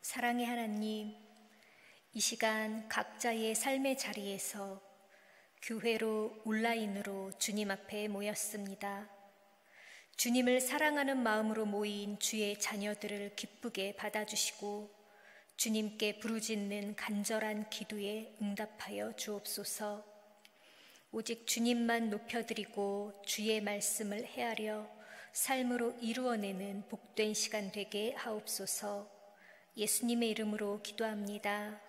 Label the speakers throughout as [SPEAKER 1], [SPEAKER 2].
[SPEAKER 1] 사랑의 하나님, 이 시간 각자의 삶의 자리에서 교회로 온라인으로 주님 앞에 모였습니다. 주님을 사랑하는 마음으로 모인 주의 자녀들을 기쁘게 받아주시고 주님께 부르짖는 간절한 기도에 응답하여 주옵소서. 오직 주님만 높여드리고 주의 말씀을 헤아려 삶으로 이루어내는 복된 시간 되게 하옵소서. 예수님의 이름으로 기도합니다.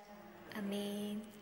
[SPEAKER 1] 아멘.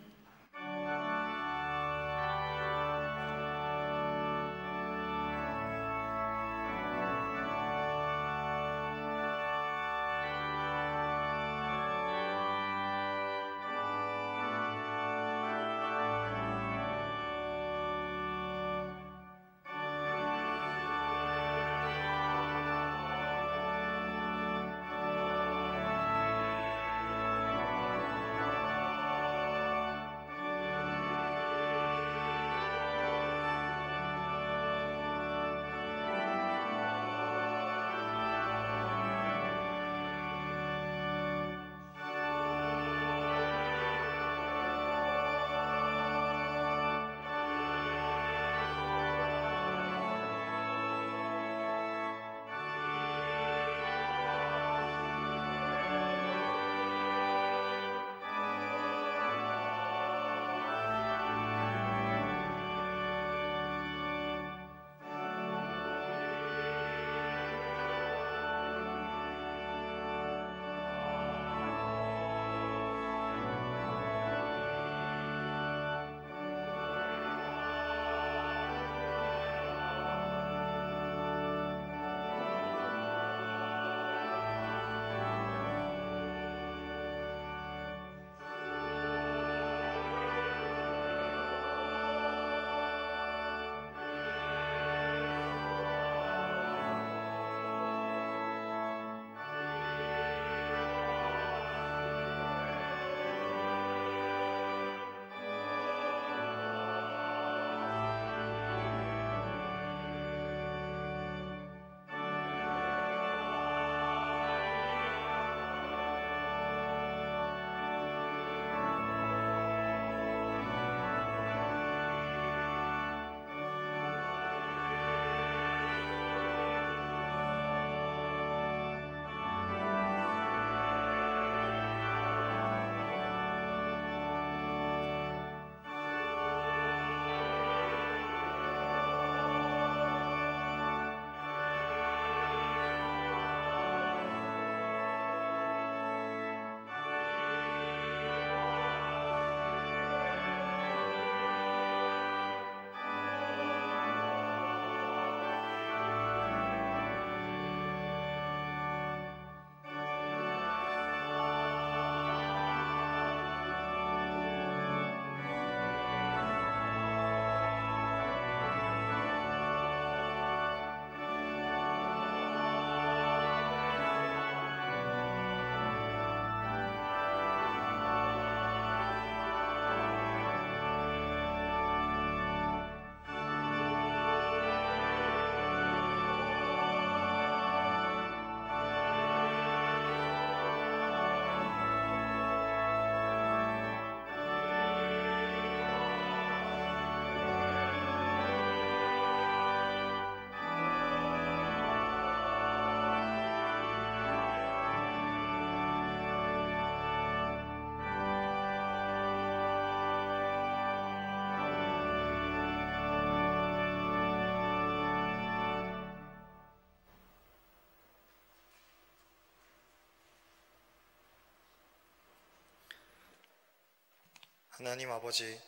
[SPEAKER 2] 하나님 아버지,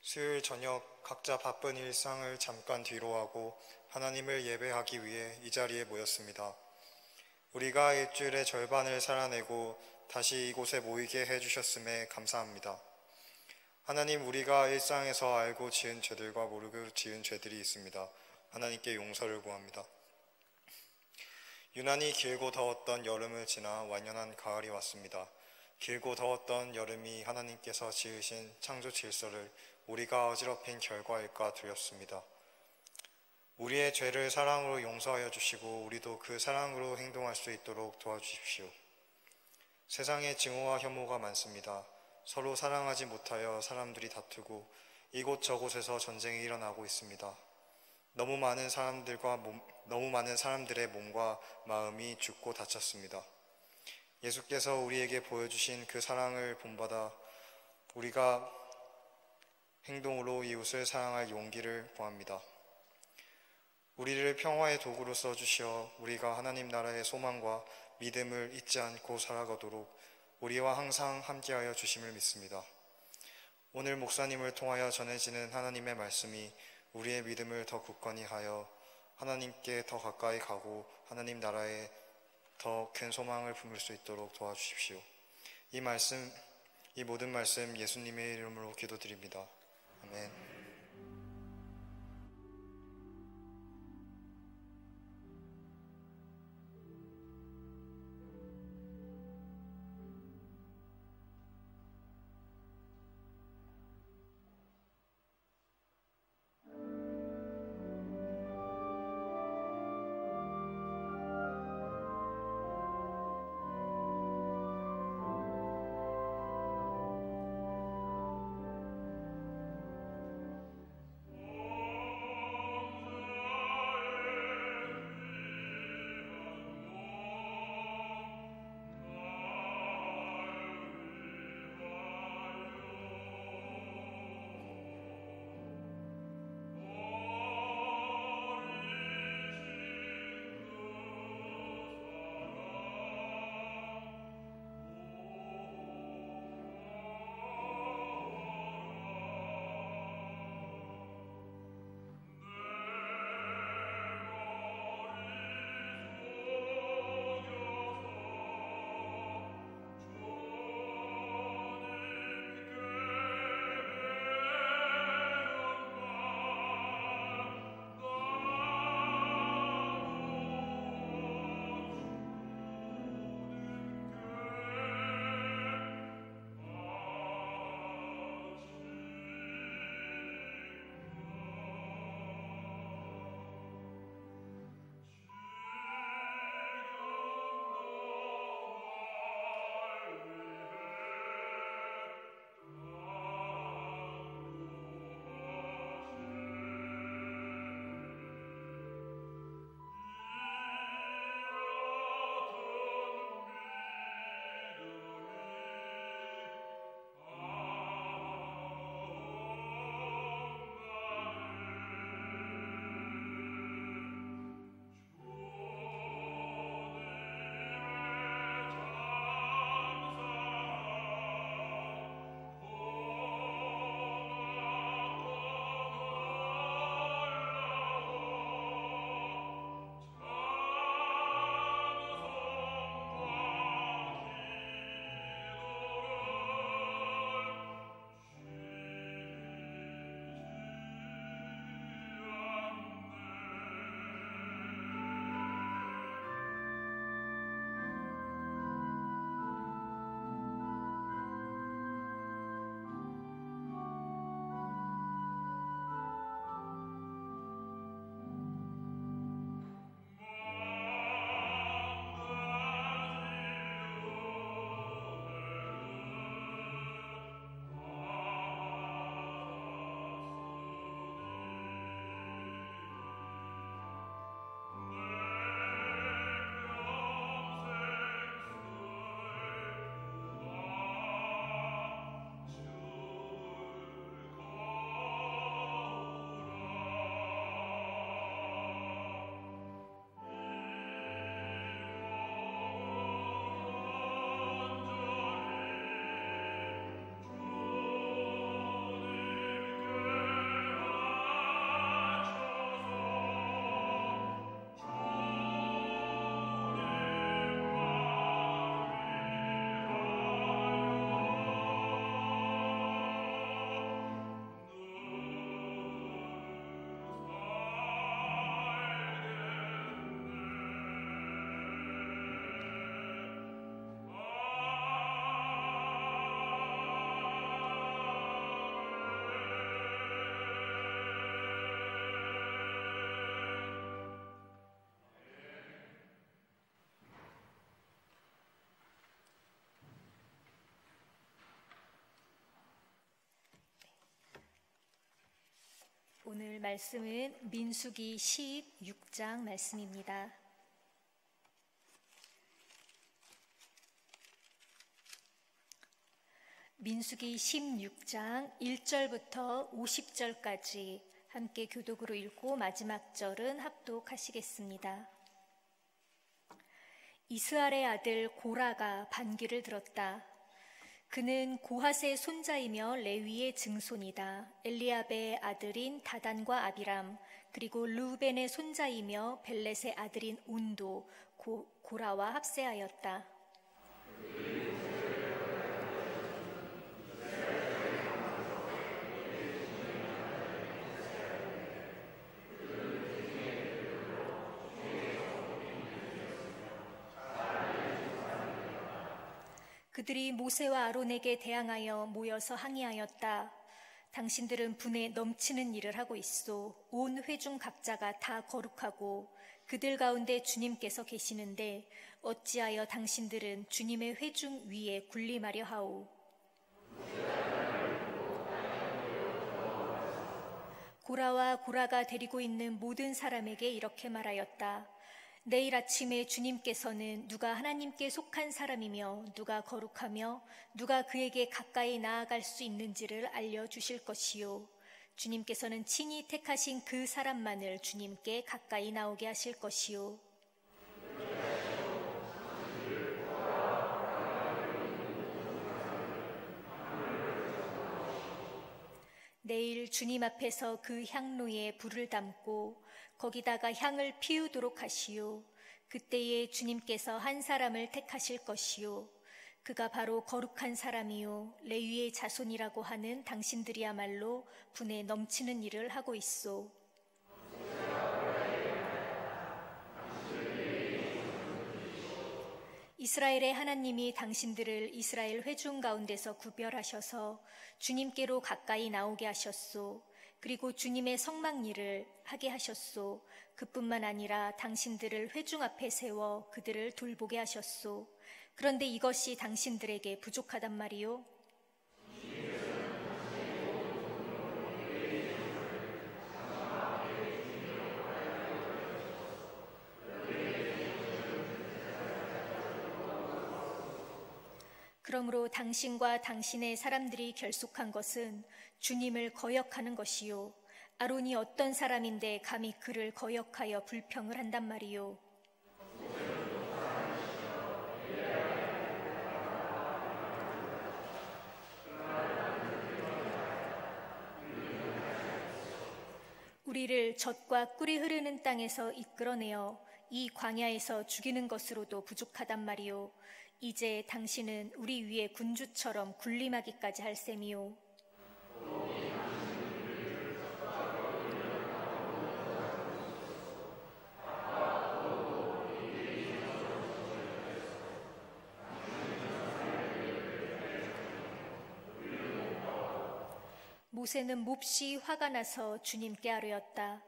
[SPEAKER 2] 수요일 저녁 각자 바쁜 일상을 잠깐 뒤로하고 하나님을 예배하기 위해 이 자리에 모였습니다. 우리가 일주일의 절반을 살아내고 다시 이곳에 모이게 해주셨음에 감사합니다. 하나님, 우리가 일상에서 알고 지은 죄들과 모르고 지은 죄들이 있습니다. 하나님께 용서를 구합니다. 유난히 길고 더웠던 여름을 지나 완연한 가을이 왔습니다. 길고 더웠던 여름이 하나님께서 지으신 창조 질서를 우리가 어지럽힌 결과일까 두렵습니다. 우리의 죄를 사랑으로 용서하여 주시고 우리도 그 사랑으로 행동할 수 있도록 도와주십시오. 세상에 증오와 혐오가 많습니다. 서로 사랑하지 못하여 사람들이 다투고 이곳저곳에서 전쟁이 일어나고 있습니다. 너무 많은 사람들의 몸과 마음이 죽고 다쳤습니다. 예수께서 우리에게 보여주신 그 사랑을 본받아 우리가 행동으로 이웃을 사랑할 용기를 구합니다. 우리를 평화의 도구로 써주시어 우리가 하나님 나라의 소망과 믿음을 잊지 않고 살아가도록 우리와 항상 함께하여 주심을 믿습니다. 오늘 목사님을 통하여 전해지는 하나님의 말씀이 우리의 믿음을 더 굳건히 하여 하나님께 더 가까이 가고 하나님 나라에 더 큰 소망을 품을 수 있도록 도와주십시오. 이 모든 말씀 예수님의 이름으로 기도드립니다. 아멘.
[SPEAKER 1] 오늘 말씀은 민수기 16장 말씀입니다. 민수기 16장 1절부터 50절까지 함께 교독으로 읽고 마지막 절은 합독하시겠습니다. 이스라엘의 아들 고라가 반기를 들었다. 그는 고핫의 손자이며 레위의 증손이다. 엘리압의 아들인 다단과 아비람, 그리고 르우벤의 손자이며 벨렛의 아들인 온도, 고라와 합세하였다. 그들이 모세와 아론에게 대항하여 모여서 항의하였다. 당신들은 분에 넘치는 일을 하고 있소. 온 회중 각자가 다 거룩하고 그들 가운데 주님께서 계시는데 어찌하여 당신들은 주님의 회중 위에 군림하려 하오. 고라가 데리고 있는 모든 사람에게 이렇게 말하였다. 내일 아침에 주님께서는 누가 하나님께 속한 사람이며 누가 거룩하며 누가 그에게 가까이 나아갈 수 있는지를 알려주실 것이요. 주님께서는 친히 택하신 그 사람만을 주님께 가까이 나오게 하실 것이요. 내일 주님 앞에서 그 향로에 불을 담고 거기다가 향을 피우도록 하시오. 그때에 주님께서 한 사람을 택하실 것이요. 그가 바로 거룩한 사람이요. 레위의 자손이라고 하는 당신들이야말로 분에 넘치는 일을 하고 있소. 이스라엘의 하나님이 당신들을 이스라엘 회중 가운데서 구별하셔서 주님께로 가까이 나오게 하셨소. 그리고 주님의 성막일을 하게 하셨소. 그뿐만 아니라 당신들을 회중 앞에 세워 그들을 돌보게 하셨소. 그런데 이것이 당신들에게 부족하단 말이요. 그러므로 당신과 당신의 사람들이 결속한 것은 주님을 거역하는 것이요. 아론이 어떤 사람인데 감히 그를 거역하여 불평을 한단 말이요. 우리를 젖과 꿀이 흐르는 땅에서 이끌어내어 이 광야에서 죽이는 것으로도 부족하단 말이요. 이제 당신은 우리 위에 군주처럼 군림하기까지 할 셈이요. 모세는 몹시 화가 나서 주님께 아뢰었다.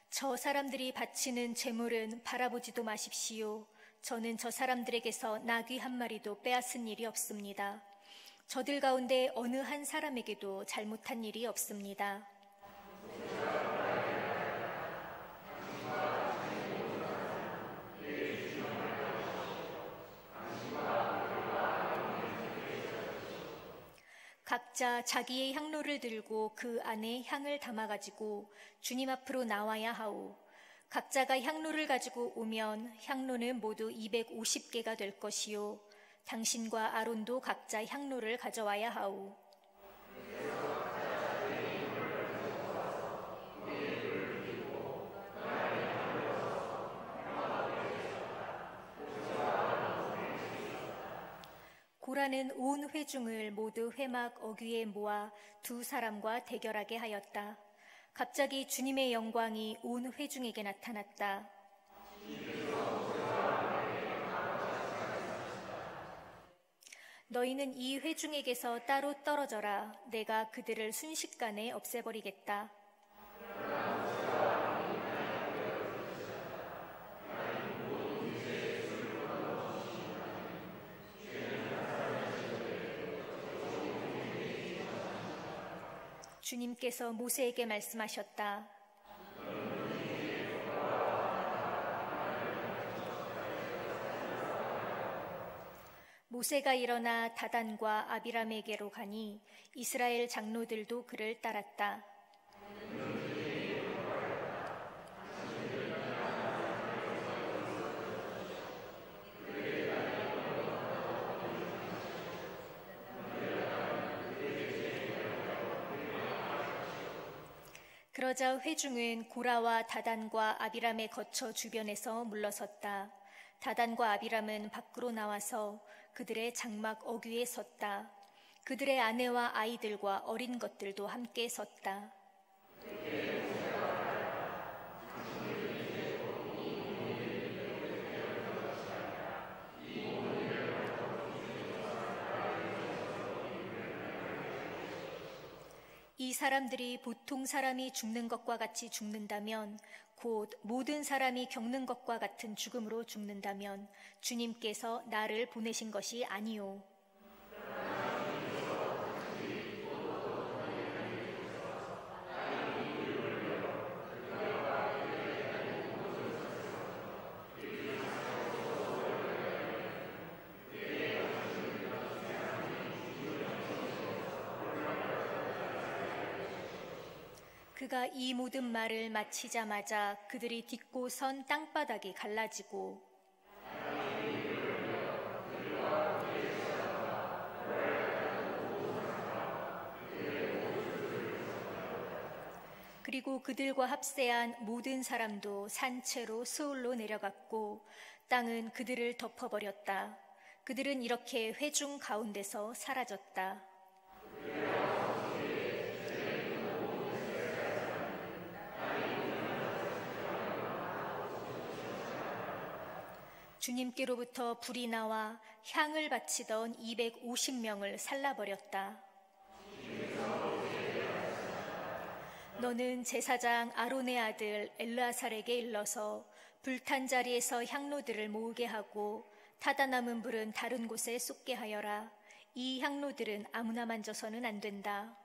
[SPEAKER 1] 저 사람들이 바치는 제물은 바라보지도 마십시오. 저는 저 사람들에게서 나귀 한 마리도 빼앗은 일이 없습니다. 저들 가운데 어느 한 사람에게도 잘못한 일이 없습니다. 각자 자기의 향로를 들고 그 안에 향을 담아가지고 주님 앞으로 나와야 하오. 각자가 향로를 가지고 오면 향로는 모두 250개가 될 것이요. 당신과 아론도 각자 향로를 가져와야 하오. 고라는 온 회중을 모두 회막 어귀에 모아 두 사람과 대결하게 하였다. 갑자기 주님의 영광이 온 회중에게 나타났다. 너희는 이 회중에게서 따로 떨어져라. 내가 그들을 순식간에 없애버리겠다. 주님께서 모세에게 말씀하셨다. 모세가 일어나 다단과 아비람에게로 가니 이스라엘 장로들도 그를 따랐다. 그러자 회중은 고라와 다단과 아비람의 거처 주변에서 물러섰다. 다단과 아비람은 밖으로 나와서 그들의 장막 어귀에 섰다. 그들의 아내와 아이들과 어린 것들도 함께 섰다. 이 사람들이 보통 사람이 죽는 것과 같이 죽는다면, 곧 모든 사람이 겪는 것과 같은 죽음으로 죽는다면 주님께서 나를 보내신 것이 아니요. 그가 이 모든 말을 마치자마자 그들이 딛고 선 땅바닥이 갈라지고 그리고 그들과 합세한 모든 사람도 산채로 스올로 내려갔고 땅은 그들을 덮어버렸다. 그들은 이렇게 회중 가운데서 사라졌다. 주님께로부터 불이 나와 향을 바치던 250명을 살라버렸다. 너는 제사장 아론의 아들 엘르아살에게 일러서 불탄 자리에서 향로들을 모으게 하고 타다 남은 불은 다른 곳에 쏟게 하여라. 이 향로들은 아무나 만져서는 안 된다.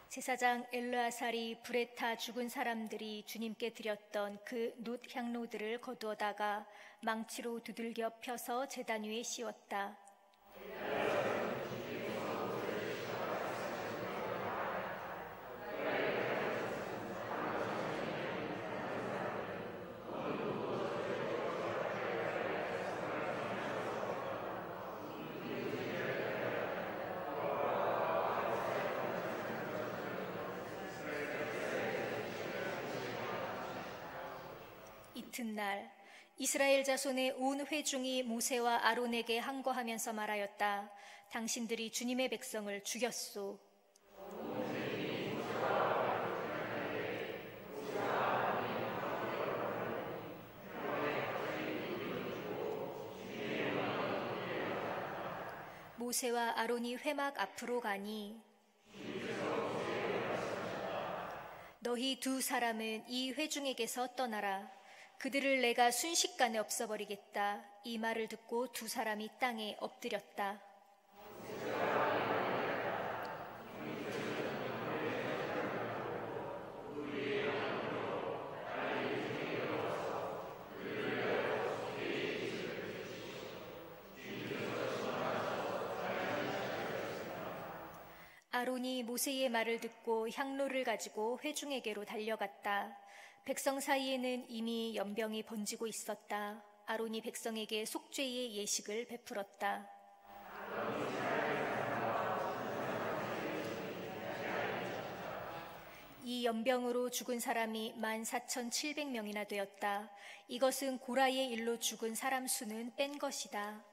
[SPEAKER 1] 제사장 엘르아살이 불에 타 죽은 사람들이 주님께 드렸던 그 놋 향로들을 거두어다가 망치로 두들겨 펴서 제단 위에 씌웠다. 이튿날 이스라엘 자손의 온 회중이 모세와 아론에게 항거하면서 말하였다. 당신들이 주님의 백성을 죽였소. 모세와 아론이 회막 앞으로 가니 너희 두 사람은 이 회중에게서 떠나라. 그들을 내가 순식간에 없애버리겠다. 이 말을 듣고 두 사람이 땅에 엎드렸다. 아론이 모세의 말을 듣고 향로를 가지고 회중에게로 달려갔다. 백성 사이에는 이미 연병이 번지고 있었다. 아론이 백성에게 속죄의 예식을 베풀었다. 이 연병으로 죽은 사람이 14,700명이나 되었다. 이것은 고라의 일로 죽은 사람 수는 뺀 것이다.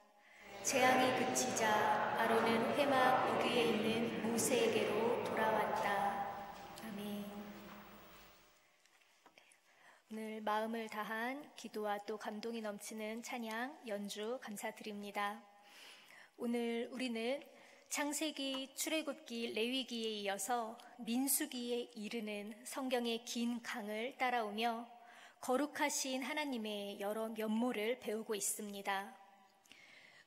[SPEAKER 1] 재앙이 그치자 아론은 회막 어귀에 있는 모세에게로 돌아왔다. 아멘. 오늘 마음을 다한 기도와 또 감동이 넘치는 찬양 연주 감사드립니다. 오늘 우리는 창세기, 출애굽기, 레위기에 이어서 민수기에 이르는 성경의 긴 강을 따라오며 거룩하신 하나님의 여러 면모를 배우고 있습니다.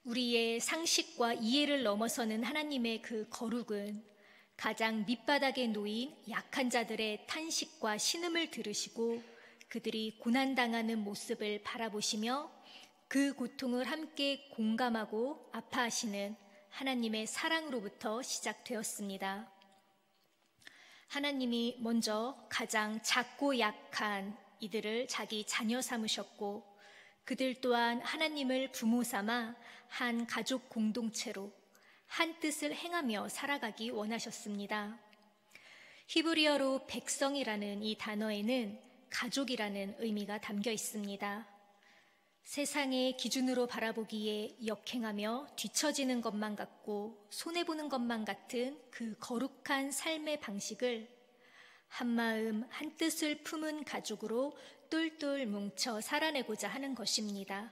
[SPEAKER 1] 우리의 상식과 이해를 넘어서는 하나님의 그 거룩은 가장 밑바닥에 놓인 약한 자들의 탄식과 신음을 들으시고 그들이 고난당하는 모습을 바라보시며 그 고통을 함께 공감하고 아파하시는 하나님의 사랑으로부터 시작되었습니다. 하나님이 먼저 가장 작고 약한 이들을 자기 자녀 삼으셨고 그들 또한 하나님을 부모 삼아 한 가족 공동체로 한 뜻을 행하며 살아가기 원하셨습니다. 히브리어로 백성이라는 이 단어에는 가족이라는 의미가 담겨 있습니다. 세상의 기준으로 바라보기에 역행하며 뒤처지는 것만 같고 손해보는 것만 같은 그 거룩한 삶의 방식을 한마음 한뜻을 품은 가족으로 똘똘 뭉쳐 살아내고자 하는 것입니다.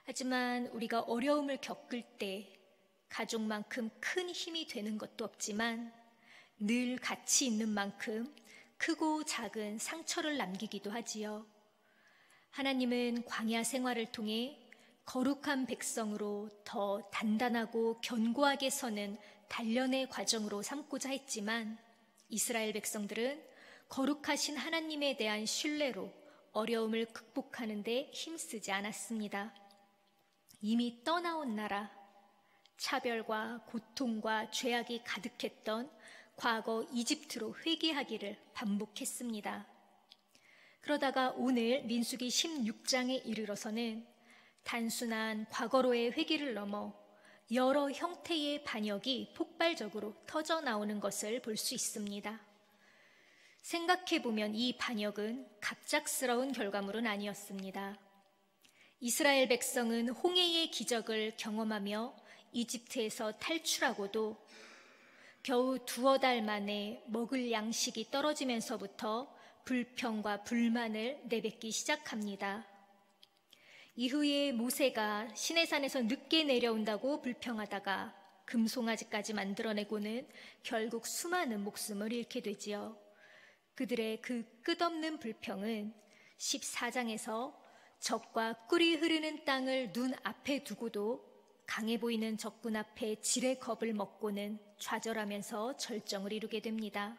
[SPEAKER 1] 하지만 우리가 어려움을 겪을 때 가족만큼 큰 힘이 되는 것도 없지만 늘 같이 있는 만큼 크고 작은 상처를 남기기도 하지요. 하나님은 광야 생활을 통해 거룩한 백성으로 더 단단하고 견고하게 서는 단련의 과정으로 삼고자 했지만 이스라엘 백성들은 거룩하신 하나님에 대한 신뢰로 어려움을 극복하는 데 힘쓰지 않았습니다. 이미 떠나온 나라, 차별과 고통과 죄악이 가득했던 과거 이집트로 회귀하기를 반복했습니다. 그러다가 오늘 민수기 16장에 이르러서는 단순한 과거로의 회귀를 넘어 여러 형태의 반역이 폭발적으로 터져 나오는 것을 볼 수 있습니다. 생각해보면 이 반역은 갑작스러운 결과물은 아니었습니다. 이스라엘 백성은 홍해의 기적을 경험하며 이집트에서 탈출하고도 겨우 두어 달 만에 먹을 양식이 떨어지면서부터 불평과 불만을 내뱉기 시작합니다. 이후에 모세가 시내산에서 늦게 내려온다고 불평하다가 금송아지까지 만들어내고는 결국 수많은 목숨을 잃게 되지요. 그들의 그 끝없는 불평은 14장에서 적과 꿀이 흐르는 땅을 눈앞에 두고도 강해 보이는 적군 앞에 지레 겁을 먹고는 좌절하면서 절정을 이루게 됩니다.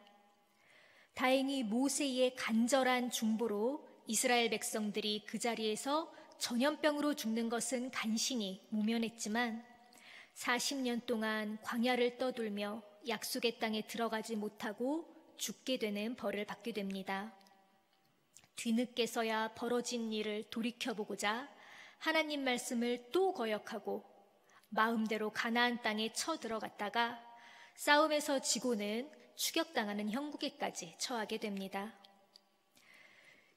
[SPEAKER 1] 다행히 모세의 간절한 중보로 이스라엘 백성들이 그 자리에서 전염병으로 죽는 것은 간신히 모면했지만 40년 동안 광야를 떠돌며 약속의 땅에 들어가지 못하고 죽게 되는 벌을 받게 됩니다. 뒤늦게서야 벌어진 일을 돌이켜보고자 하나님 말씀을 또 거역하고 마음대로 가나안 땅에 쳐들어갔다가 싸움에서 지고는 추격당하는 형국에까지 처하게 됩니다.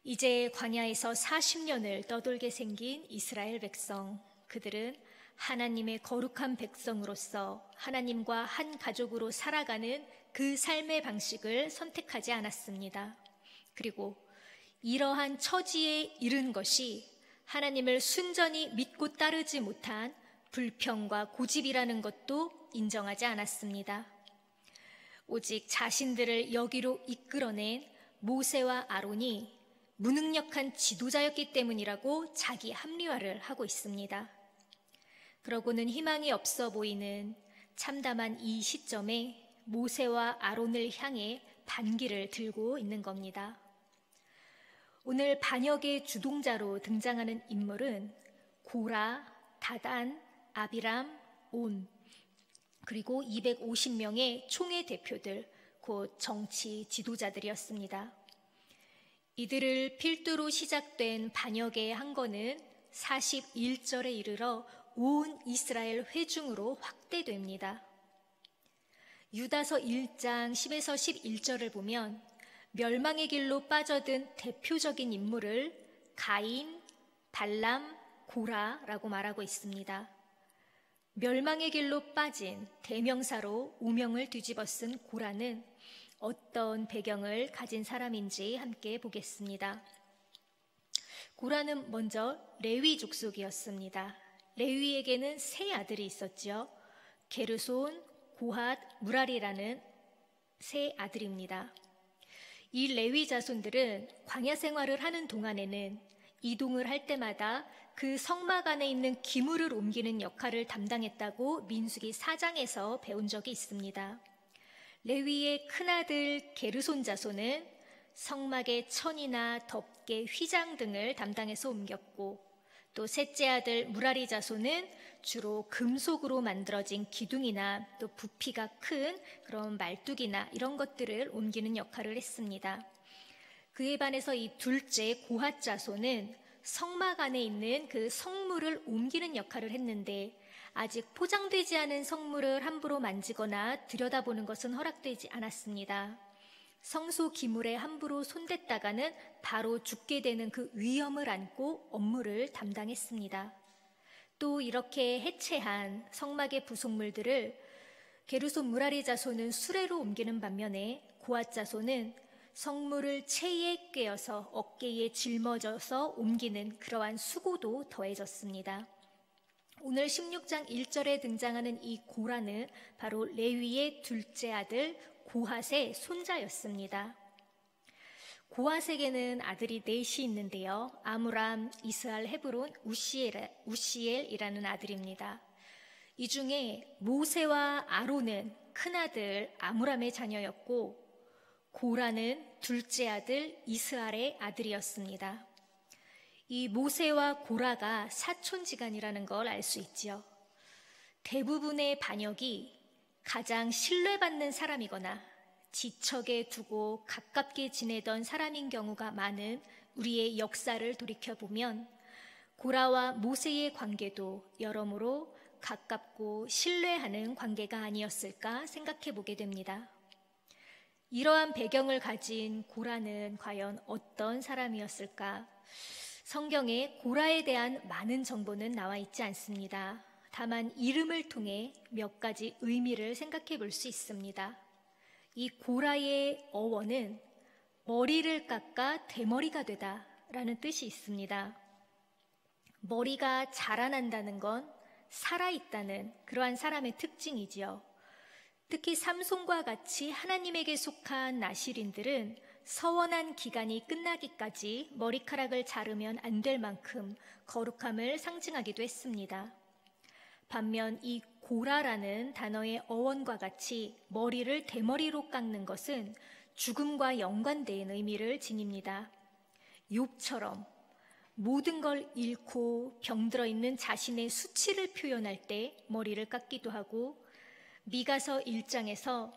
[SPEAKER 1] 이제 광야에서 40년을 떠돌게 생긴 이스라엘 백성, 그들은 하나님의 거룩한 백성으로서 하나님과 한 가족으로 살아가는 그 삶의 방식을 선택하지 않았습니다. 그리고 이러한 처지에 이른 것이 하나님을 순전히 믿고 따르지 못한 불평과 고집이라는 것도 인정하지 않았습니다. 오직 자신들을 여기로 이끌어낸 모세와 아론이 무능력한 지도자였기 때문이라고 자기 합리화를 하고 있습니다. 그러고는 희망이 없어 보이는 참담한 이 시점에 모세와 아론을 향해 반기를 들고 있는 겁니다. 오늘 반역의 주동자로 등장하는 인물은 고라, 다단, 아비람, 온, 그리고 250명의 총회 대표들, 곧 정치 지도자들이었습니다. 이들을 필두로 시작된 반역의 항거는 41절에 이르러 온 이스라엘 회중으로 확대됩니다. 유다서 1장 10에서 11절을 보면 멸망의 길로 빠져든 대표적인 인물을 가인, 발람, 고라라고 말하고 있습니다. 멸망의 길로 빠진 대명사로 오명을 뒤집어 쓴 고라는 어떤 배경을 가진 사람인지 함께 보겠습니다. 고라는 먼저 레위 족속이었습니다. 레위에게는 세 아들이 있었죠. 게르손, 고핫, 무랄이라는 세 아들입니다. 이 레위 자손들은 광야 생활을 하는 동안에는 이동을 할 때마다 그 성막 안에 있는 기물을 옮기는 역할을 담당했다고 민수기 4장에서 배운 적이 있습니다. 레위의 큰아들 게르손 자손은 성막의 천이나 덮개, 휘장 등을 담당해서 옮겼고, 또 셋째 아들 무라리 자손은 주로 금속으로 만들어진 기둥이나 또 부피가 큰 그런 말뚝이나 이런 것들을 옮기는 역할을 했습니다. 그에 반해서 이 둘째 고핫 자손은 성막 안에 있는 그 성물을 옮기는 역할을 했는데, 아직 포장되지 않은 성물을 함부로 만지거나 들여다보는 것은 허락되지 않았습니다. 성소 기물에 함부로 손댔다가는 바로 죽게 되는 그 위험을 안고 업무를 담당했습니다. 또 이렇게 해체한 성막의 부속물들을 게르손 무라리 자손은 수레로 옮기는 반면에 고핫 자손은 성물을 체에 꿰어서 어깨에 짊어져서 옮기는 그러한 수고도 더해졌습니다. 오늘 16장 1절에 등장하는 이 고라는 바로 레위의 둘째 아들 고핫의 손자였습니다. 고핫에게는 아들이 넷이 있는데요. 아므람, 이스할, 헤브론, 우시엘이라는 아들입니다. 이 중에 모세와 아론은 큰아들 아므람의 자녀였고, 고라는 둘째 아들 이스할의 아들이었습니다. 이 모세와 고라가 사촌지간이라는 걸 알 수 있지요. 대부분의 반역이 가장 신뢰받는 사람이거나 지척에 두고 가깝게 지내던 사람인 경우가 많은 우리의 역사를 돌이켜보면 고라와 모세의 관계도 여러모로 가깝고 신뢰하는 관계가 아니었을까 생각해 보게 됩니다. 이러한 배경을 가진 고라는 과연 어떤 사람이었을까? 성경에 고라에 대한 많은 정보는 나와 있지 않습니다. 다만 이름을 통해 몇 가지 의미를 생각해 볼 수 있습니다. 이 고라의 어원은 머리를 깎아 대머리가 되다 라는 뜻이 있습니다. 머리가 자라난다는 건 살아있다는 그러한 사람의 특징이지요. 특히 삼손과 같이 하나님에게 속한 나실인들은 서원한 기간이 끝나기까지 머리카락을 자르면 안 될 만큼 거룩함을 상징하기도 했습니다. 반면 이 고라라는 단어의 어원과 같이 머리를 대머리로 깎는 것은 죽음과 연관된 의미를 지닙니다. 욥처럼 모든 걸 잃고 병들어 있는 자신의 수치를 표현할 때 머리를 깎기도 하고, 미가서 1장에서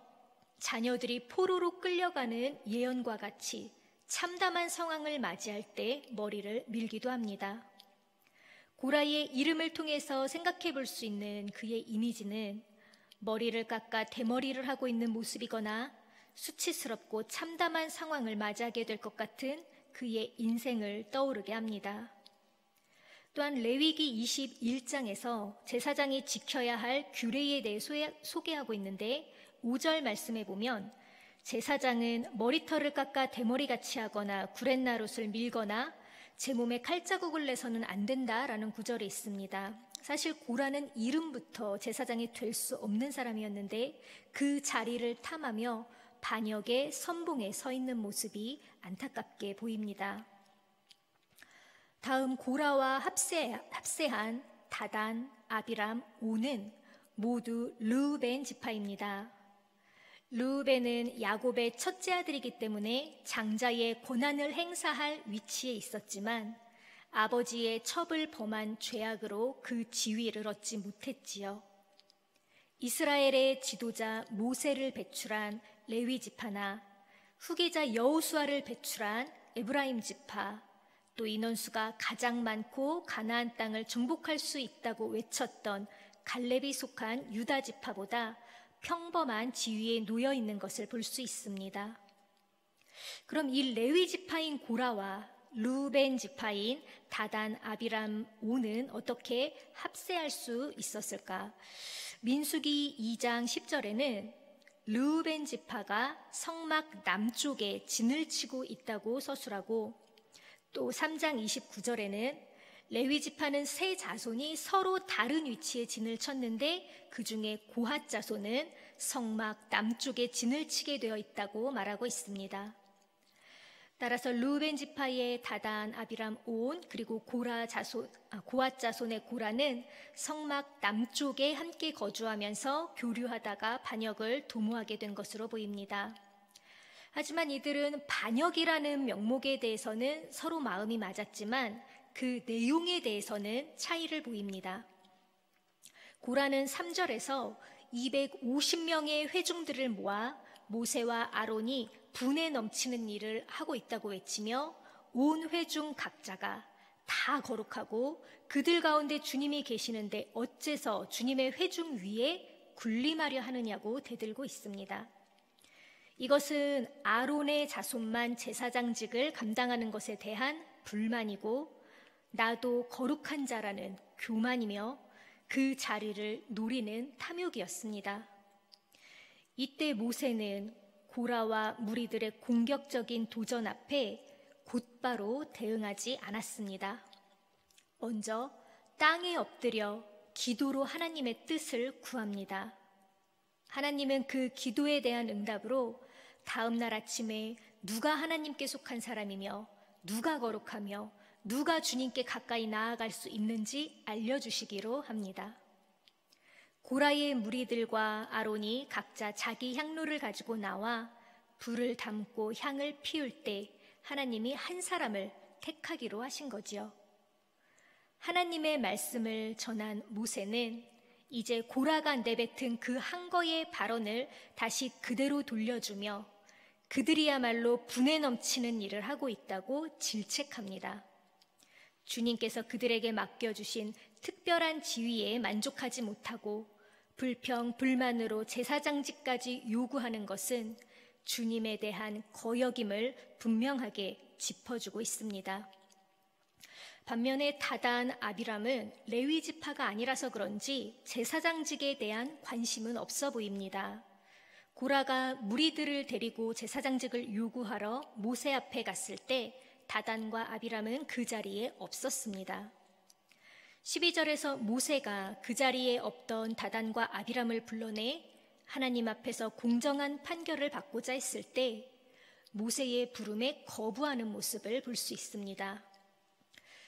[SPEAKER 1] 자녀들이 포로로 끌려가는 예언과 같이 참담한 상황을 맞이할 때 머리를 밀기도 합니다. 고라의 이름을 통해서 생각해 볼 수 있는 그의 이미지는 머리를 깎아 대머리를 하고 있는 모습이거나 수치스럽고 참담한 상황을 맞이하게 될 것 같은 그의 인생을 떠오르게 합니다. 또한 레위기 21장에서 제사장이 지켜야 할 규례에 대해 소개하고 있는데 5절 말씀에 보면 제사장은 머리털을 깎아 대머리같이 하거나 구렛나룻을 밀거나 제 몸에 칼자국을 내서는 안 된다라는 구절이 있습니다. 사실 고라는 이름부터 제사장이 될 수 없는 사람이었는데 그 자리를 탐하며 반역의 선봉에 서 있는 모습이 안타깝게 보입니다. 다음 고라와 합세한 다단, 아비람, 오는 모두 르우벤 지파입니다. 르우벤은 야곱의 첫째 아들이기 때문에 장자의 권한을 행사할 위치에 있었지만 아버지의 첩을 범한 죄악으로 그 지위를 얻지 못했지요. 이스라엘의 지도자 모세를 배출한 레위 지파나 후계자 여호수아를 배출한 에브라임 지파, 또 인원수가 가장 많고 가나안 땅을 정복할 수 있다고 외쳤던 갈렙이 속한 유다 지파보다 평범한 지위에 놓여 있는 것을 볼 수 있습니다. 그럼 이 레위 지파인 고라와 르우벤 지파인 다단, 아비람, 오는 어떻게 합세할 수 있었을까? 민수기 2장 10절에는 르우벤 지파가 성막 남쪽에 진을 치고 있다고 서술하고, 또 3장 29절에는 레위 지파는 세 자손이 서로 다른 위치에 진을 쳤는데 그 중에 고핫 자손은 성막 남쪽에 진을 치게 되어 있다고 말하고 있습니다. 따라서 르우벤 지파의 다단, 아비람, 온, 그리고 고앗 자손의 고라는 성막 남쪽에 함께 거주하면서 교류하다가 반역을 도모하게 된 것으로 보입니다. 하지만 이들은 반역이라는 명목에 대해서는 서로 마음이 맞았지만 그 내용에 대해서는 차이를 보입니다. 고라는 3절에서 250명의 회중들을 모아 모세와 아론이 분에 넘치는 일을 하고 있다고 외치며 온 회중 각자가 다 거룩하고 그들 가운데 주님이 계시는데 어째서 주님의 회중 위에 군림하려 하느냐고 대들고 있습니다. 이것은 아론의 자손만 제사장직을 감당하는 것에 대한 불만이고 나도 거룩한 자라는 교만이며 그 자리를 노리는 탐욕이었습니다. 이때 모세는 고라와 무리들의 공격적인 도전 앞에 곧바로 대응하지 않았습니다. 먼저 땅에 엎드려 기도로 하나님의 뜻을 구합니다. 하나님은 그 기도에 대한 응답으로 다음 날 아침에 누가 하나님께 속한 사람이며 누가 거룩하며 누가 주님께 가까이 나아갈 수 있는지 알려주시기로 합니다. 고라의 무리들과 아론이 각자 자기 향로를 가지고 나와 불을 담고 향을 피울 때 하나님이 한 사람을 택하기로 하신 거지요. 하나님의 말씀을 전한 모세는 이제 고라가 내뱉은 그 한거의 발언을 다시 그대로 돌려주며 그들이야말로 분에 넘치는 일을 하고 있다고 질책합니다. 주님께서 그들에게 맡겨주신 특별한 지위에 만족하지 못하고 불평, 불만으로 제사장직까지 요구하는 것은 주님에 대한 거역임을 분명하게 짚어주고 있습니다. 반면에 다단, 아비람은 레위 지파가 아니라서 그런지 제사장직에 대한 관심은 없어 보입니다. 고라가 무리들을 데리고 제사장직을 요구하러 모세 앞에 갔을 때 다단과 아비람은 그 자리에 없었습니다. 12절에서 모세가 그 자리에 없던 다단과 아비람을 불러내 하나님 앞에서 공정한 판결을 받고자 했을 때 모세의 부름에 거부하는 모습을 볼 수 있습니다.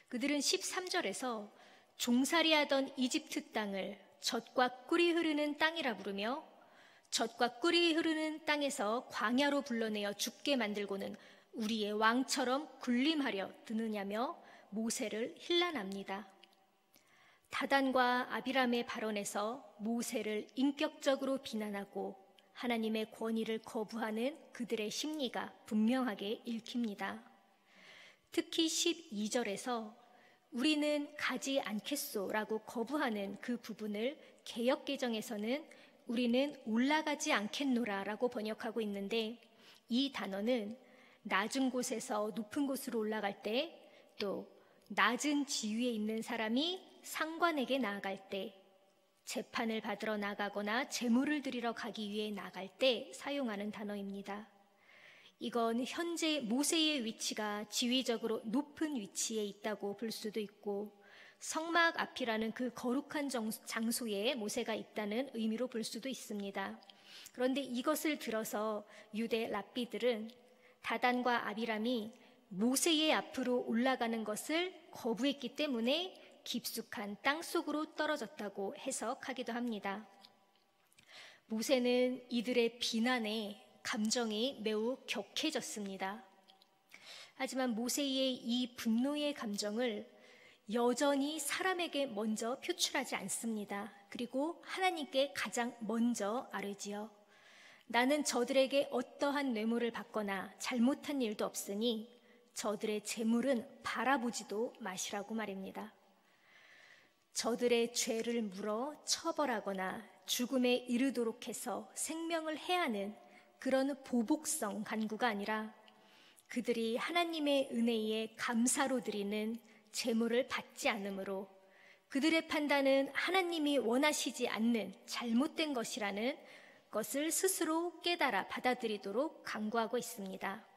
[SPEAKER 1] 그들은 13절에서 종살이하던 이집트 땅을 젖과 꿀이 흐르는 땅이라 부르며 젖과 꿀이 흐르는 땅에서 광야로 불러내어 죽게 만들고는 우리의 왕처럼 군림하려 드느냐며 모세를 힐난합니다. 다단과 아비람의 발언에서 모세를 인격적으로 비난하고 하나님의 권위를 거부하는 그들의 심리가 분명하게 읽힙니다. 특히 12절에서 우리는 가지 않겠소라고 거부하는 그 부분을 개역개정에서는 우리는 올라가지 않겠노라라고 번역하고 있는데 이 단어는 낮은 곳에서 높은 곳으로 올라갈 때 또 낮은 지위에 있는 사람이 상관에게 나아갈 때 재판을 받으러 나가거나 제물을 드리러 가기 위해 나갈 때 사용하는 단어입니다. 이건 현재 모세의 위치가 지위적으로 높은 위치에 있다고 볼 수도 있고 성막 앞이라는 그 거룩한 장소에 모세가 있다는 의미로 볼 수도 있습니다. 그런데 이것을 들어서 유대 랍비들은 다단과 아비람이 모세의 앞으로 올라가는 것을 거부했기 때문에 깊숙한 땅속으로 떨어졌다고 해석하기도 합니다. 모세는 이들의 비난에 감정이 매우 격해졌습니다. 하지만 모세의 이 분노의 감정을 여전히 사람에게 먼저 표출하지 않습니다. 그리고 하나님께 가장 먼저 아뢰지요. 나는 저들에게 어떠한 뇌물을 받거나 잘못한 일도 없으니 저들의 재물은 바라보지도 마시라고 말입니다. 저들의 죄를 물어 처벌하거나 죽음에 이르도록 해서 생명을 해하는 그런 보복성 간구가 아니라 그들이 하나님의 은혜에 감사로 드리는 재물을 받지 않으므로 그들의 판단은 하나님이 원하시지 않는 잘못된 것이라는 것을 스스로 깨달아 받아들이도록 강구하고 있습니다.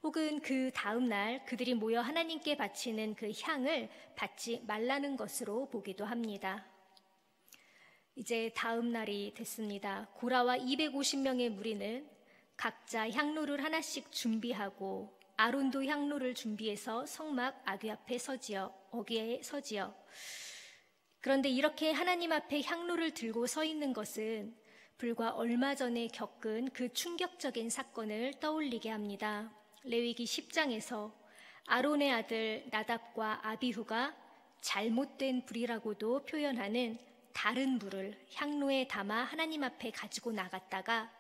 [SPEAKER 1] 혹은 그 다음 날 그들이 모여 하나님께 바치는 그 향을 받지 말라는 것으로 보기도 합니다. 이제 다음 날이 됐습니다. 고라와 250명의 무리는 각자 향로를 하나씩 준비하고 아론도 향로를 준비해서 성막 어귀에 서지요. 그런데 이렇게 하나님 앞에 향로를 들고 서 있는 것은 불과 얼마 전에 겪은 그 충격적인 사건을 떠올리게 합니다. 레위기 10장에서 아론의 아들 나답과 아비후가 잘못된 불이라고도 표현하는 다른 불을 향로에 담아 하나님 앞에 가지고 나갔다가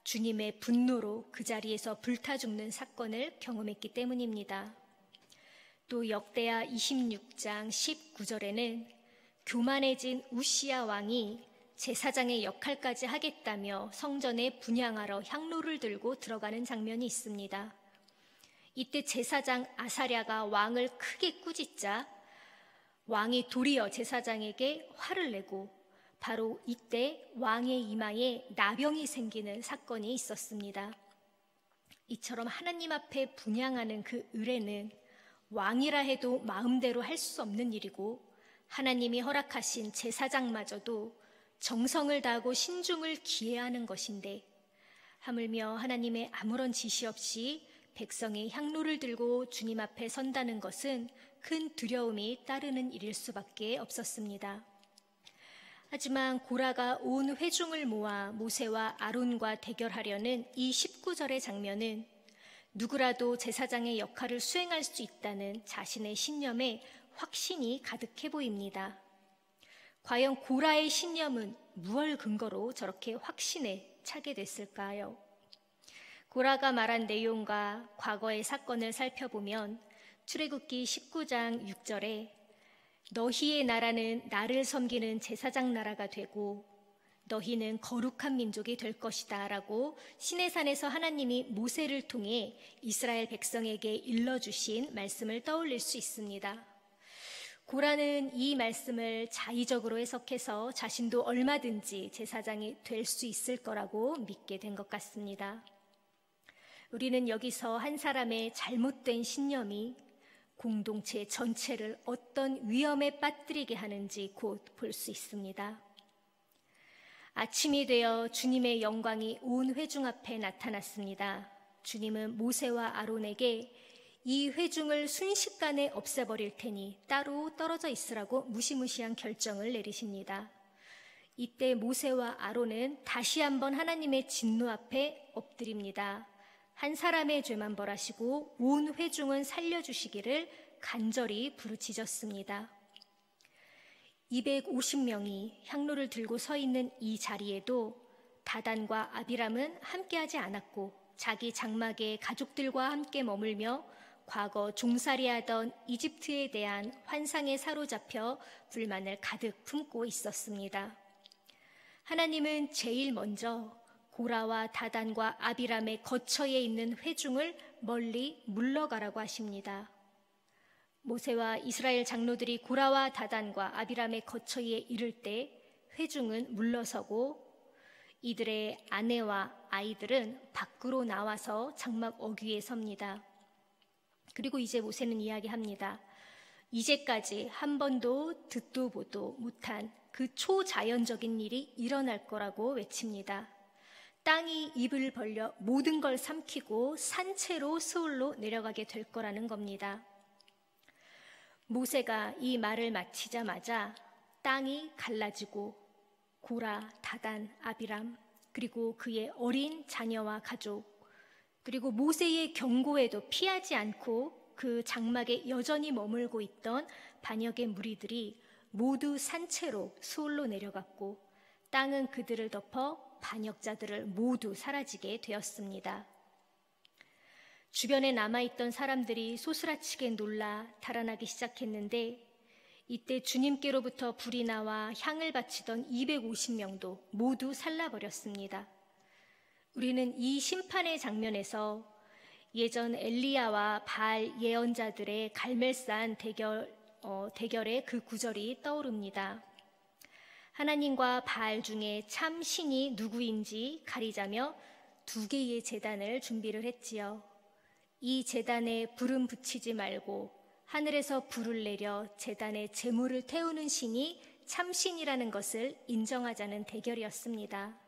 [SPEAKER 1] 주님의 분노로 그 자리에서 불타 죽는 사건을 경험했기 때문입니다. 또 역대하 26장 19절에는 교만해진 우시야 왕이 제사장의 역할까지 하겠다며 성전에 분향하러 향로를 들고 들어가는 장면이 있습니다. 이때 제사장 아사랴가 왕을 크게 꾸짖자 왕이 도리어 제사장에게 화를 내고 바로 이때 왕의 이마에 나병이 생기는 사건이 있었습니다. 이처럼 하나님 앞에 분향하는 그 의례는 왕이라 해도 마음대로 할 수 없는 일이고 하나님이 허락하신 제사장마저도 정성을 다하고 신중을 기해야 하는 것인데 하물며 하나님의 아무런 지시 없이 백성이 향로를 들고 주님 앞에 선다는 것은 큰 두려움이 따르는 일일 수밖에 없었습니다. 하지만 고라가 온 회중을 모아 모세와 아론과 대결하려는 이 19절의 장면은 누구라도 제사장의 역할을 수행할 수 있다는 자신의 신념에 확신이 가득해 보입니다. 과연 고라의 신념은 무엇을 근거로 저렇게 확신에 차게 됐을까요? 고라가 말한 내용과 과거의 사건을 살펴보면 출애굽기 19장 6절에 너희의 나라는 나를 섬기는 제사장 나라가 되고 너희는 거룩한 민족이 될 것이다 라고 시내산에서 하나님이 모세를 통해 이스라엘 백성에게 일러주신 말씀을 떠올릴 수 있습니다. 고라는 이 말씀을 자의적으로 해석해서 자신도 얼마든지 제사장이 될 수 있을 거라고 믿게 된 것 같습니다. 우리는 여기서 한 사람의 잘못된 신념이 공동체 전체를 어떤 위험에 빠뜨리게 하는지 곧 볼 수 있습니다. 아침이 되어 주님의 영광이 온 회중 앞에 나타났습니다. 주님은 모세와 아론에게 이 회중을 순식간에 없애버릴 테니 따로 떨어져 있으라고 무시무시한 결정을 내리십니다. 이때 모세와 아론은 다시 한번 하나님의 진노 앞에 엎드립니다. 한 사람의 죄만 벌하시고 온 회중은 살려주시기를 간절히 부르짖었습니다. 250명이 향로를 들고 서 있는 이 자리에도 다단과 아비람은 함께하지 않았고 자기 장막의 가족들과 함께 머물며 과거 종살이하던 이집트에 대한 환상에 사로잡혀 불만을 가득 품고 있었습니다. 하나님은 제일 먼저 고라와 다단과 아비람의 거처에 있는 회중을 멀리 물러가라고 하십니다. 모세와 이스라엘 장로들이 고라와 다단과 아비람의 거처에 이를 때 회중은 물러서고 이들의 아내와 아이들은 밖으로 나와서 장막 어귀에 섭니다. 그리고 이제 모세는 이야기합니다. 이제까지 한 번도 듣도 보도 못한 그 초자연적인 일이 일어날 거라고 외칩니다. 땅이 입을 벌려 모든 걸 삼키고 산채로 스올로 내려가게 될 거라는 겁니다. 모세가 이 말을 마치자마자 땅이 갈라지고 고라, 다단, 아비람 그리고 그의 어린 자녀와 가족 그리고 모세의 경고에도 피하지 않고 그 장막에 여전히 머물고 있던 반역의 무리들이 모두 산채로 스올로 내려갔고 땅은 그들을 덮어 반역자들을 모두 사라지게 되었습니다. 주변에 남아있던 사람들이 소스라치게 놀라 달아나기 시작했는데 이때 주님께로부터 불이 나와 향을 바치던 250명도 모두 살라버렸습니다. 우리는 이 심판의 장면에서 예전 엘리야와 바알 예언자들의 갈멜산 대결의 그 구절이 떠오릅니다. 하나님과 바알 중에 참 신이 누구인지 가리자며 2개의 제단을 준비를 했지요. 이 제단에 불은 붙이지 말고 하늘에서 불을 내려 제단에 제물을 태우는 신이 참신이라는 것을 인정하자는 대결이었습니다.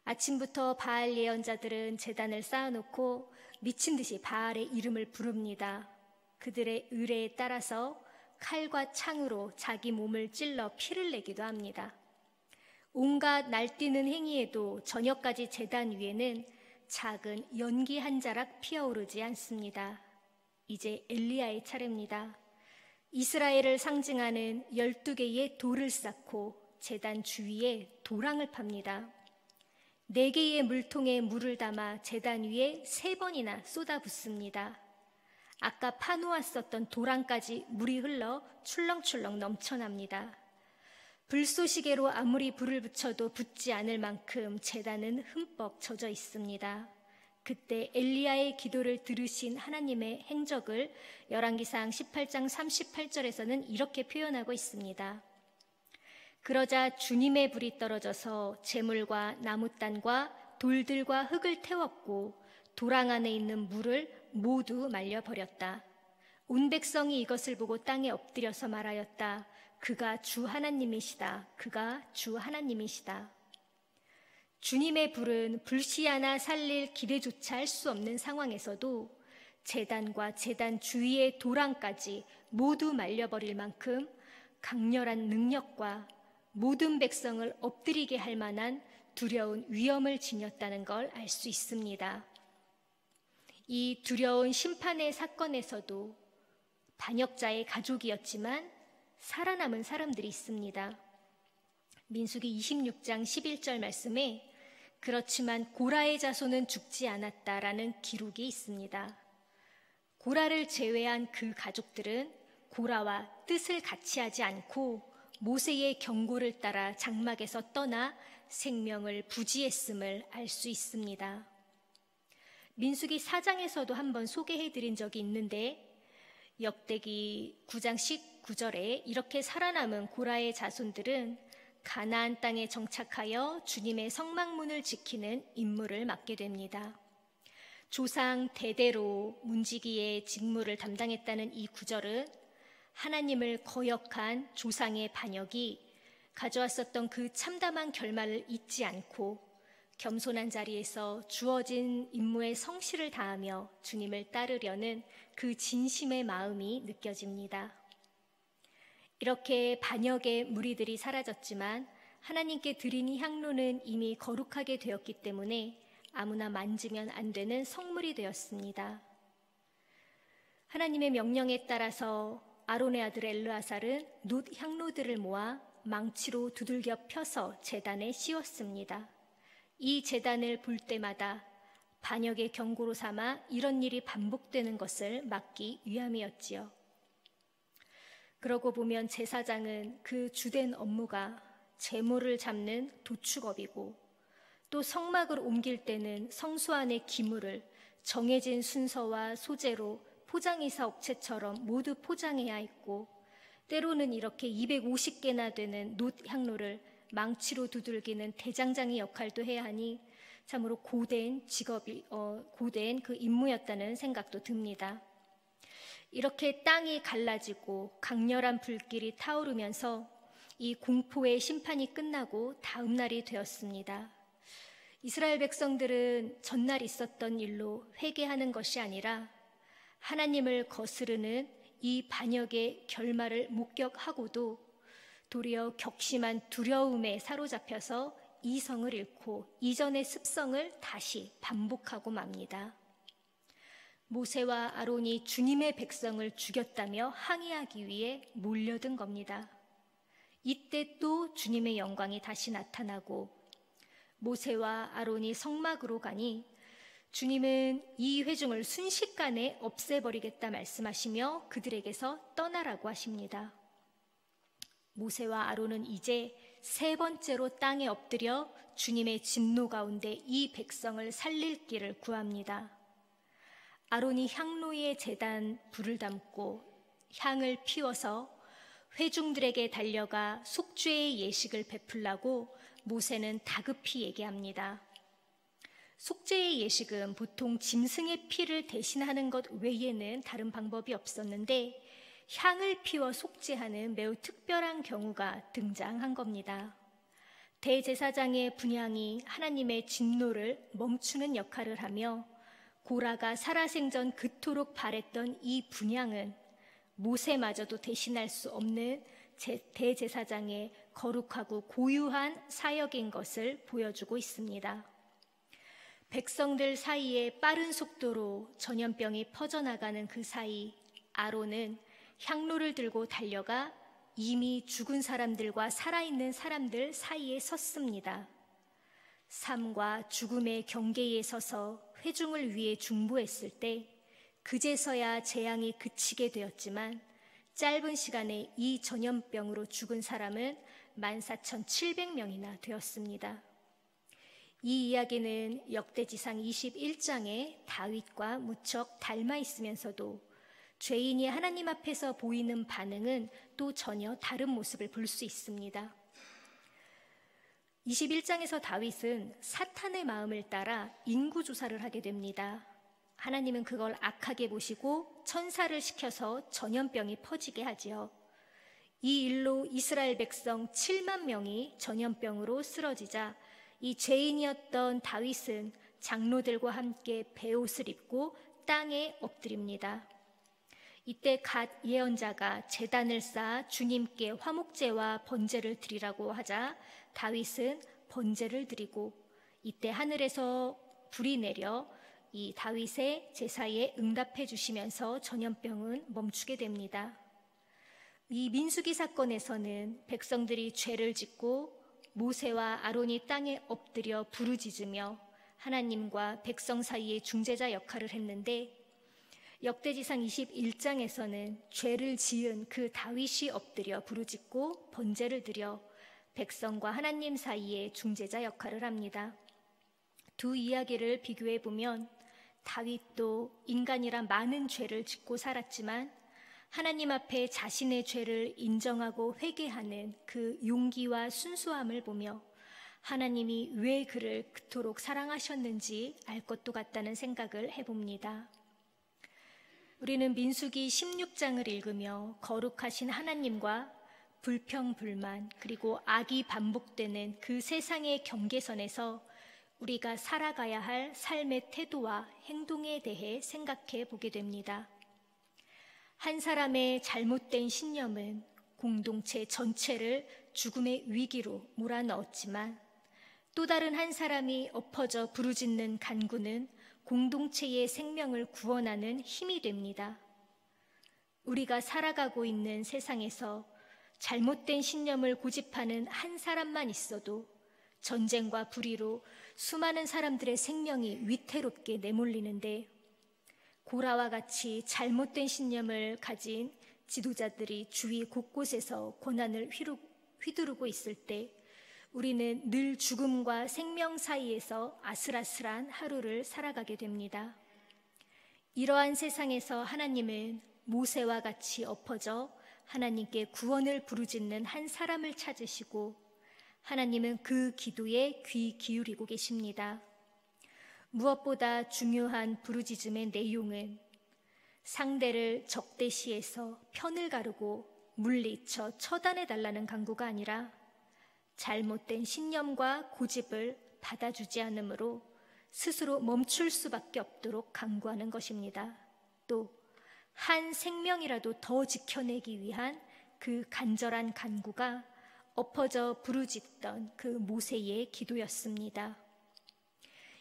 [SPEAKER 1] 아침부터 바알 예언자들은 제단을 쌓아놓고 미친 듯이 바알의 이름을 부릅니다. 그들의 의뢰에 따라서 칼과 창으로 자기 몸을 찔러 피를 내기도 합니다. 온갖 날뛰는 행위에도 저녁까지 제단 위에는 작은 연기 한 자락 피어오르지 않습니다. 이제 엘리야의 차례입니다. 이스라엘을 상징하는 12개의 돌을 쌓고 제단 주위에 도랑을 팝니다. 4개의 물통에 물을 담아 제단 위에 3번이나 쏟아붓습니다. 아까 파놓았었던 도랑까지 물이 흘러 출렁출렁 넘쳐납니다. 불쏘시개로 아무리 불을 붙여도 붙지 않을 만큼 제단은 흠뻑 젖어 있습니다. 그때 엘리야의 기도를 들으신 하나님의 행적을 열왕기상 18장 38절에서는 이렇게 표현하고 있습니다. 그러자 주님의 불이 떨어져서 재물과 나무단과 돌들과 흙을 태웠고 도랑 안에 있는 물을 모두 말려버렸다. 온 백성이 이것을 보고 땅에 엎드려서 말하였다. 그가 주 하나님이시다. 그가 주 하나님이시다. 주님의 불은 불씨 하나 살릴 기대조차 할 수 없는 상황에서도 제단과 제단 주위의 도랑까지 모두 말려버릴 만큼 강렬한 능력과 모든 백성을 엎드리게 할 만한 두려운 위험을 지녔다는 걸 알 수 있습니다. 이 두려운 심판의 사건에서도 반역자의 가족이었지만 살아남은 사람들이 있습니다. 민수기 26장 11절 말씀에 그렇지만 고라의 자손은 죽지 않았다라는 기록이 있습니다. 고라를 제외한 그 가족들은 고라와 뜻을 같이 하지 않고 모세의 경고를 따라 장막에서 떠나 생명을 부지했음을 알 수 있습니다. 민수기 4장에서도 한번 소개해드린 적이 있는데 역대기 9장 19절에 이렇게 살아남은 고라의 자손들은 가나안 땅에 정착하여 주님의 성막문을 지키는 임무를 맡게 됩니다. 조상 대대로 문지기의 직무를 담당했다는 이 구절은 하나님을 거역한 조상의 반역이 가져왔었던 그 참담한 결말을 잊지 않고 겸손한 자리에서 주어진 임무에 성실을 다하며 주님을 따르려는 그 진심의 마음이 느껴집니다. 이렇게 반역의 무리들이 사라졌지만 하나님께 드린 향로는 이미 거룩하게 되었기 때문에 아무나 만지면 안 되는 성물이 되었습니다. 하나님의 명령에 따라서 아론의 아들 엘르아살은 놋 향로들을 모아 망치로 두들겨 펴서 제단에 씌웠습니다. 이 제단을 볼 때마다 반역의 경고로 삼아 이런 일이 반복되는 것을 막기 위함이었지요. 그러고 보면 제사장은 그 주된 업무가 제물을 잡는 도축업이고 또 성막을 옮길 때는 성소 안의 기물을 정해진 순서와 소재로 포장이사 업체처럼 모두 포장해야 했고 때로는 이렇게 250개나 되는 놋 향로를 망치로 두들기는 대장장의 역할도 해야 하니 참으로 고된 그 임무였다는 생각도 듭니다. 이렇게 땅이 갈라지고 강렬한 불길이 타오르면서 이 공포의 심판이 끝나고 다음 날이 되었습니다. 이스라엘 백성들은 전날 있었던 일로 회개하는 것이 아니라 하나님을 거스르는 이 반역의 결말을 목격하고도 도리어 격심한 두려움에 사로잡혀서 이성을 잃고 이전의 습성을 다시 반복하고 맙니다. 모세와 아론이 주님의 백성을 죽였다며 항의하기 위해 몰려든 겁니다. 이때 또 주님의 영광이 다시 나타나고 모세와 아론이 성막으로 가니 주님은 이 회중을 순식간에 없애버리겠다 말씀하시며 그들에게서 떠나라고 하십니다. 모세와 아론은 이제 3번째로 땅에 엎드려 주님의 진노 가운데 이 백성을 살릴 길을 구합니다. 아론이 향로에 제단 불을 담고 향을 피워서 회중들에게 달려가 속죄의 예식을 베풀라고 모세는 다급히 얘기합니다. 속죄의 예식은 보통 짐승의 피를 대신하는 것 외에는 다른 방법이 없었는데 향을 피워 속죄하는 매우 특별한 경우가 등장한 겁니다. 대제사장의 분향이 하나님의 진노를 멈추는 역할을 하며 고라가 살아생전 그토록 바랬던 이 분향은 모세마저도 대신할 수 없는 대제사장의 거룩하고 고유한 사역인 것을 보여주고 있습니다. 백성들 사이에 빠른 속도로 전염병이 퍼져나가는 그 사이 아론은 향로를 들고 달려가 이미 죽은 사람들과 살아있는 사람들 사이에 섰습니다. 삶과 죽음의 경계에 서서 회중을 위해 중보했을 때 그제서야 재앙이 그치게 되었지만 짧은 시간에 이 전염병으로 죽은 사람은 14,700명이나 되었습니다. 이 이야기는 역대지상 21장에 다윗과 무척 닮아 있으면서도 죄인이 하나님 앞에서 보이는 반응은 또 전혀 다른 모습을 볼 수 있습니다. 21장에서 다윗은 사탄의 마음을 따라 인구조사를 하게 됩니다. 하나님은 그걸 악하게 보시고 천사를 시켜서 전염병이 퍼지게 하지요. 이 일로 이스라엘 백성 7만 명이 전염병으로 쓰러지자 이 죄인이었던 다윗은 장로들과 함께 베옷을 입고 땅에 엎드립니다. 이때 갓 예언자가 제단을 쌓아 주님께 화목제와 번제를 드리라고 하자 다윗은 번제를 드리고 이때 하늘에서 불이 내려 이 다윗의 제사에 응답해 주시면서 전염병은 멈추게 됩니다. 이 민수기 사건에서는 백성들이 죄를 짓고 모세와 아론이 땅에 엎드려 부르짖으며 하나님과 백성 사이의 중재자 역할을 했는데 역대지상 21장에서는 죄를 지은 그 다윗이 엎드려 부르짖고 번제를 드려 백성과 하나님 사이의 중재자 역할을 합니다. 두 이야기를 비교해 보면 다윗도 인간이라 많은 죄를 짓고 살았지만 하나님 앞에 자신의 죄를 인정하고 회개하는 그 용기와 순수함을 보며 하나님이 왜 그를 그토록 사랑하셨는지 알 것도 같다는 생각을 해봅니다. 우리는 민수기 16장을 읽으며 거룩하신 하나님과 불평불만 그리고 악이 반복되는 그 세상의 경계선에서 우리가 살아가야 할 삶의 태도와 행동에 대해 생각해 보게 됩니다. 한 사람의 잘못된 신념은 공동체 전체를 죽음의 위기로 몰아넣었지만 또 다른 한 사람이 엎어져 부르짖는 간구는 공동체의 생명을 구원하는 힘이 됩니다. 우리가 살아가고 있는 세상에서 잘못된 신념을 고집하는 한 사람만 있어도 전쟁과 불의로 수많은 사람들의 생명이 위태롭게 내몰리는데 고라와 같이 잘못된 신념을 가진 지도자들이 주위 곳곳에서 고난을 휘두르고 있을 때 우리는 늘 죽음과 생명 사이에서 아슬아슬한 하루를 살아가게 됩니다. 이러한 세상에서 하나님은 모세와 같이 엎어져 하나님께 구원을 부르짖는 한 사람을 찾으시고 하나님은 그 기도에 귀 기울이고 계십니다. 무엇보다 중요한 부르짖음의 내용은 상대를 적대시해서 편을 가르고 물리쳐 처단해달라는 간구가 아니라 잘못된 신념과 고집을 받아주지 않으므로 스스로 멈출 수밖에 없도록 간구하는 것입니다. 또 한 생명이라도 더 지켜내기 위한 그 간절한 간구가 엎어져 부르짖던 그 모세의 기도였습니다.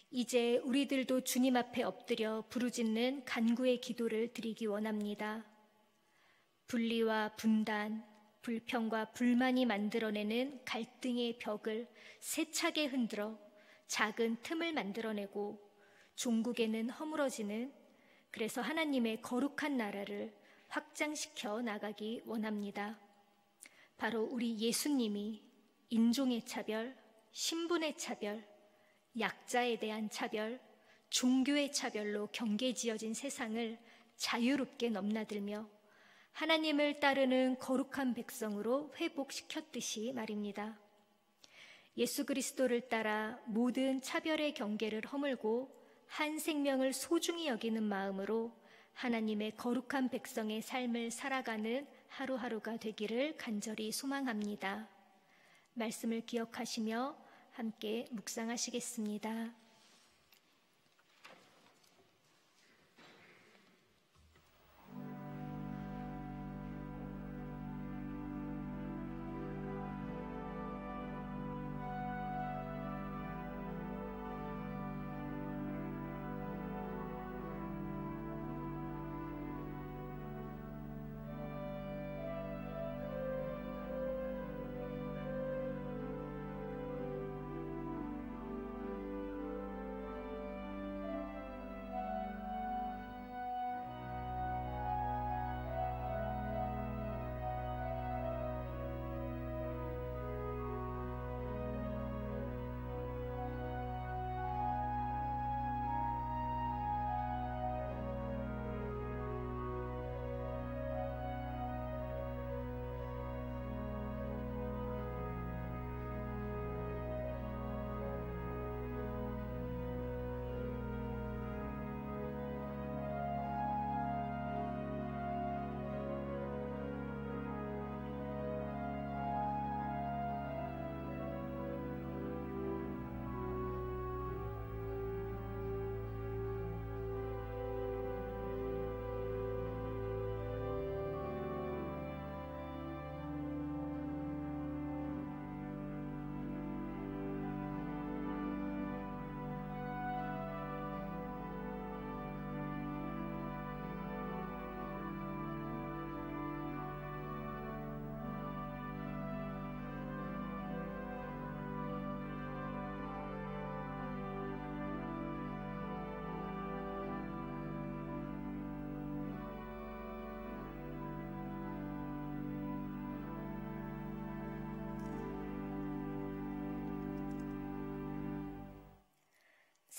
[SPEAKER 1] 이제 우리들도 주님 앞에 엎드려 부르짖는 간구의 기도를 드리기 원합니다. 분리와 분단, 불평과 불만이 만들어내는 갈등의 벽을 세차게 흔들어 작은 틈을 만들어내고 종국에는 허물어지는 그래서 하나님의 거룩한 나라를 확장시켜 나가기 원합니다. 바로 우리 예수님이 인종의 차별, 신분의 차별, 약자에 대한 차별, 종교의 차별로 경계지어진 세상을 자유롭게 넘나들며 하나님을 따르는 거룩한 백성으로 회복시켰듯이 말입니다. 예수 그리스도를 따라 모든 차별의 경계를 허물고 한 생명을 소중히 여기는 마음으로 하나님의 거룩한 백성의 삶을 살아가는 하루하루가 되기를 간절히 소망합니다. 말씀을 기억하시며 함께 묵상하시겠습니다.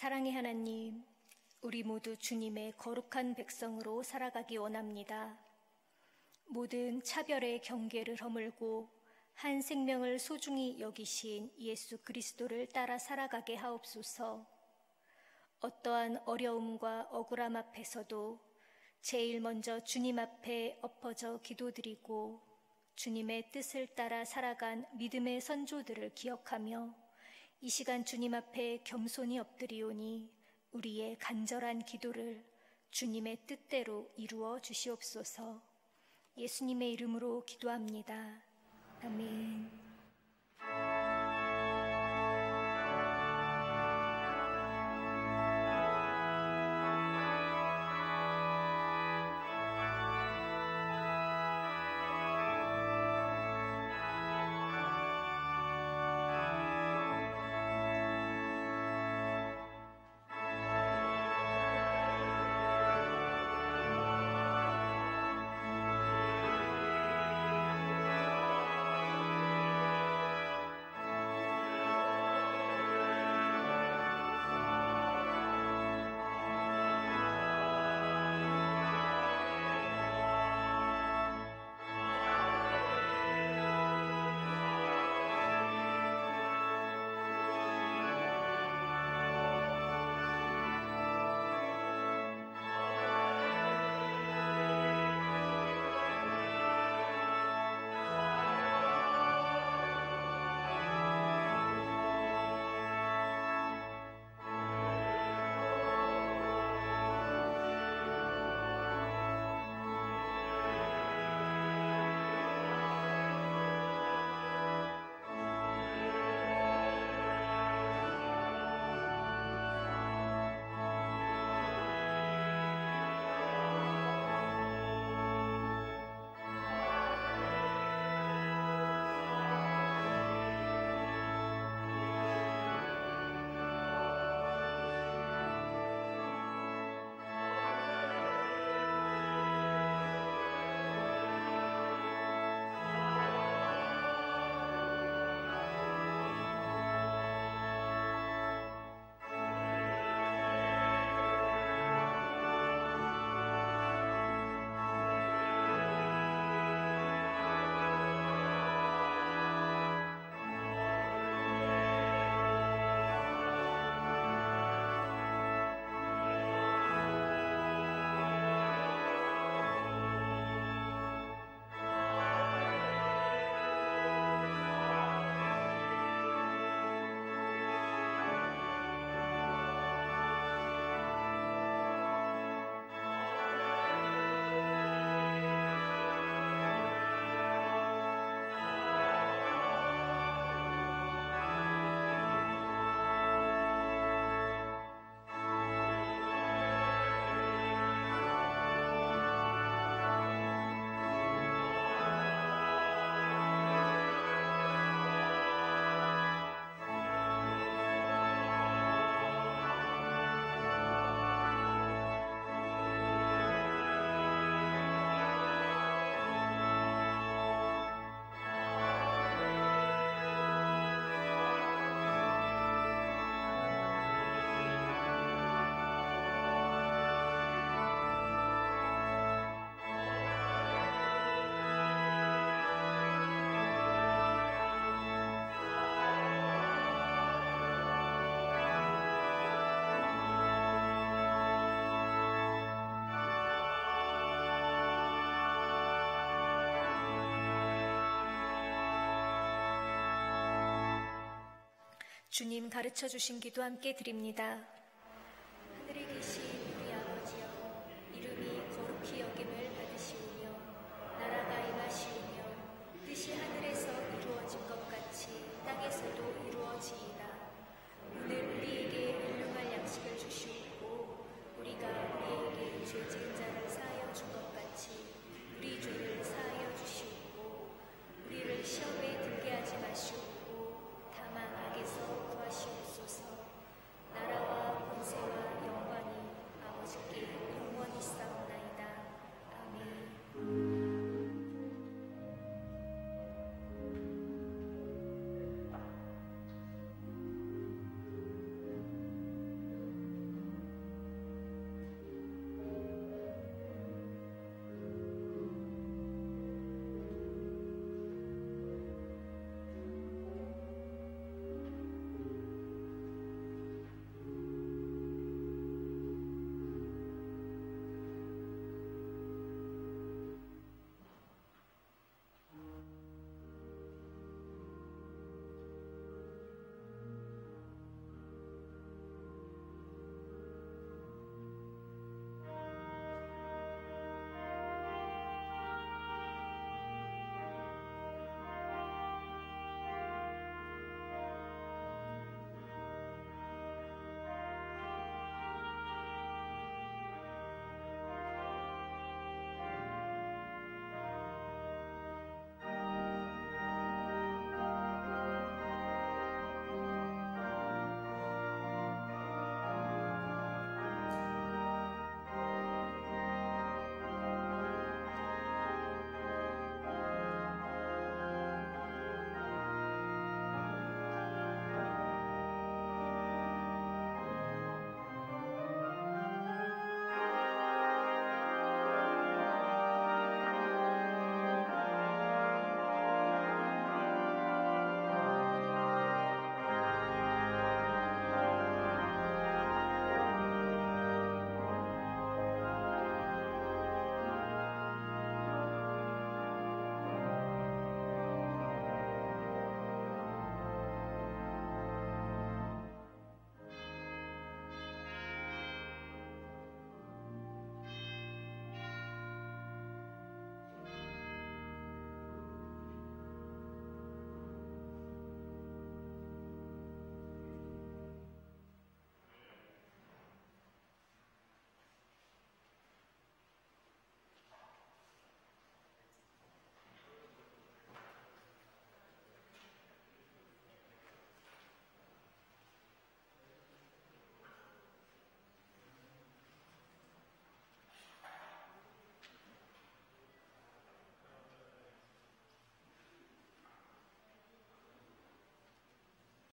[SPEAKER 1] 사랑의 하나님, 우리 모두 주님의 거룩한 백성으로 살아가기 원합니다. 모든 차별의 경계를 허물고 한 생명을 소중히 여기신 예수 그리스도를 따라 살아가게 하옵소서. 어떠한 어려움과 억울함 앞에서도 제일 먼저 주님 앞에 엎어져 기도드리고 주님의 뜻을 따라 살아간 믿음의 선조들을 기억하며 이 시간 주님 앞에 겸손히 엎드리오니 우리의 간절한 기도를 주님의 뜻대로 이루어 주시옵소서. 예수님의 이름으로 기도합니다. 아멘. 주님 가르쳐 주신 기도 함께 드립니다.